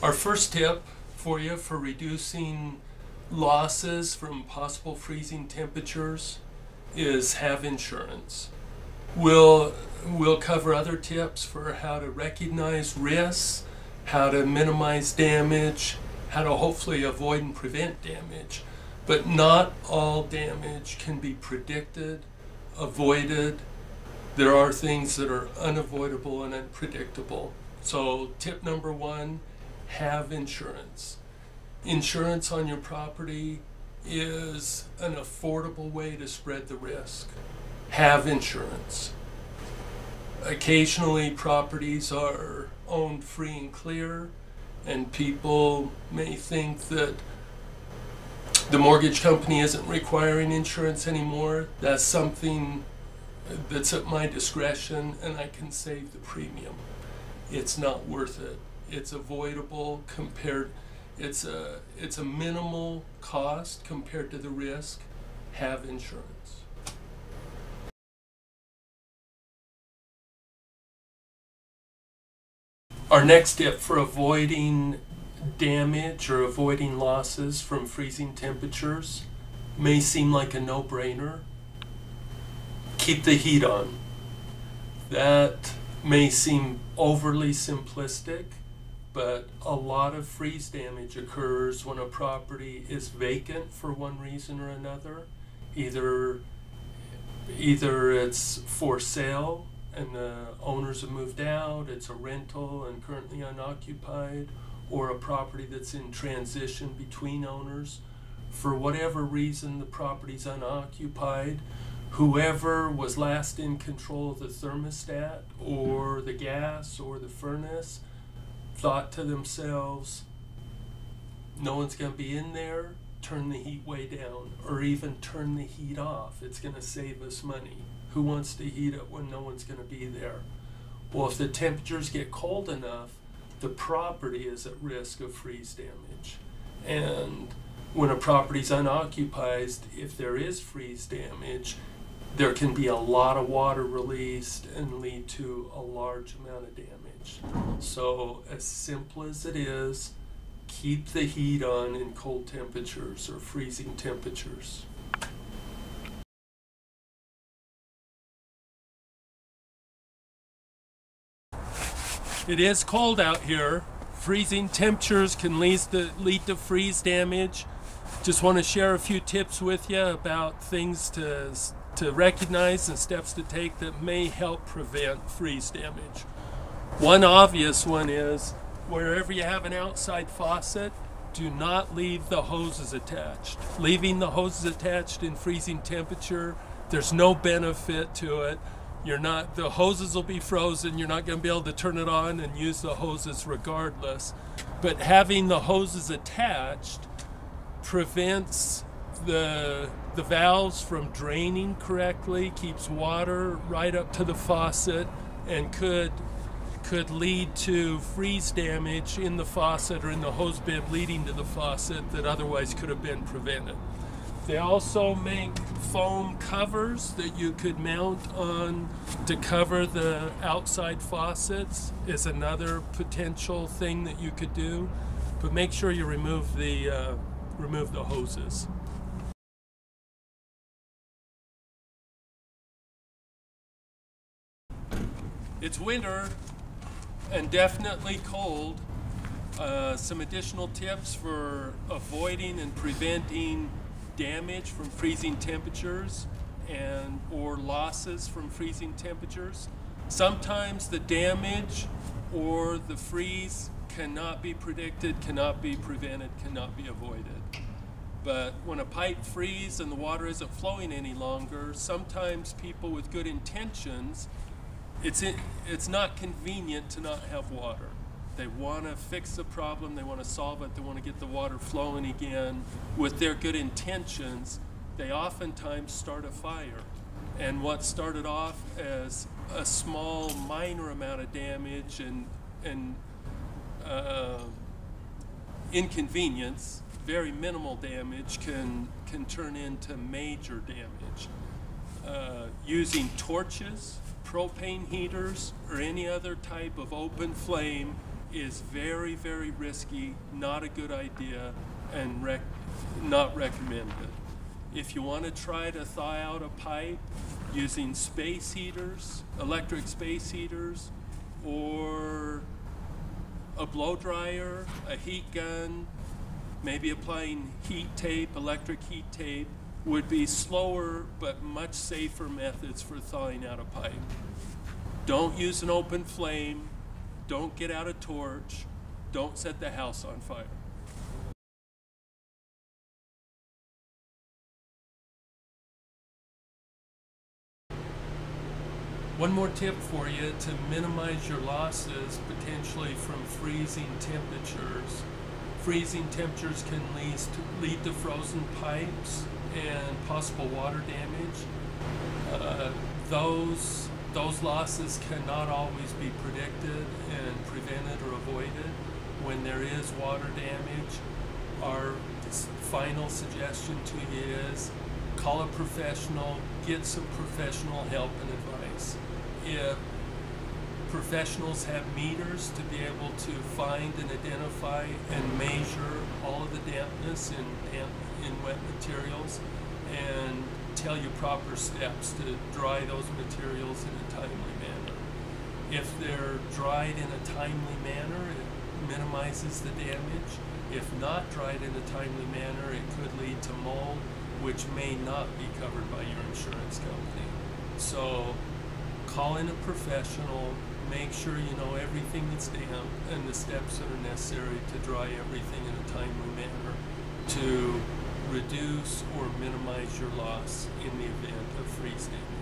Our first tip for you for reducing losses from possible freezing temperatures is have insurance. We'll cover other tips for how to recognize risks, how to minimize damage, how to hopefully avoid and prevent damage. But not all damage can be predicted, avoided. There are things that are unavoidable and unpredictable. So tip number one, have insurance. Insurance on your property is an affordable way to spread the risk. Have insurance. Occasionally properties are owned free and clear, and people may think that the mortgage company isn't requiring insurance anymore. That's something that's at my discretion, and I can save the premium. It's not worth it. It's avoidable compared, it's a minimal cost compared to the risk. Have insurance. Our next tip for avoiding damage or avoiding losses from freezing temperatures may seem like a no-brainer. Keep the heat on. That may seem overly simplistic, but a lot of freeze damage occurs when a property is vacant for one reason or another. Either it's for sale and the owners have moved out, it's a rental and currently unoccupied, or a property that's in transition between owners. For whatever reason the property's unoccupied, whoever was last in control of the thermostat or the gas or the furnace thought to themselves, no one's going to be in there, turn the heat way down, or even turn the heat off. It's going to save us money. Who wants to heat it when no one's going to be there? Well, if the temperatures get cold enough, the property is at risk of freeze damage. And when a property's unoccupied, if there is freeze damage, there can be a lot of water released and lead to a large amount of damage. So as simple as it is, keep the heat on in cold temperatures or freezing temperatures. It is cold out here. Freezing temperatures can lead to freeze damage. Just want to share a few tips with you about things to recognize and steps to take that may help prevent freeze damage. One obvious one is wherever you have an outside faucet, do not leave the hoses attached. Leaving the hoses attached in freezing temperature, there's no benefit to it. The hoses will be frozen, you're not going to be able to turn it on and use the hoses regardless. But having the hoses attached prevents the valves from draining correctly, keeps water right up to the faucet, and could lead to freeze damage in the faucet or in the hose bib leading to the faucet that otherwise could have been prevented. They also make foam covers that you could mount on to cover the outside faucets is another potential thing that you could do, but make sure you remove the hoses. It's winter and definitely cold. Some additional tips for avoiding and preventing damage from freezing temperatures or losses from freezing temperatures. Sometimes the damage or the freeze cannot be predicted, cannot be prevented, cannot be avoided. But when a pipe freezes and the water isn't flowing any longer, sometimes people with good intentions, it's not convenient to not have water. They want to fix the problem, they want to solve it, they want to get the water flowing again. With their good intentions, they oftentimes start a fire. And what started off as a small, minor amount of damage and inconvenience, very minimal damage, can turn into major damage. Using torches, propane heaters, or any other type of open flame is very, very risky, not a good idea, and not recommended. If you want to try to thaw out a pipe using space heaters, electric space heaters, or a blow dryer, a heat gun, maybe applying heat tape, electric heat tape, would be slower but much safer methods for thawing out a pipe. Don't use an open flame, don't get out a torch, don't set the house on fire. One more tip for you to minimize your losses potentially from freezing temperatures. Freezing temperatures can lead to frozen pipes and possible water damage. Those losses cannot always be predicted and prevented or avoided. When there is water damage, our final suggestion to you is call a professional, get some professional help and advice. If professionals have meters to be able to find and identify and measure all of the dampness in wet materials and tell you proper steps to dry those materials in a timely manner. If they're dried in a timely manner, it minimizes the damage. If not dried in a timely manner, it could lead to mold, which may not be covered by your insurance company. So call in a professional, make sure you know everything that's damp and the steps that are necessary to dry everything in a timely manner to reduce or minimize your loss in the event of freeze damage.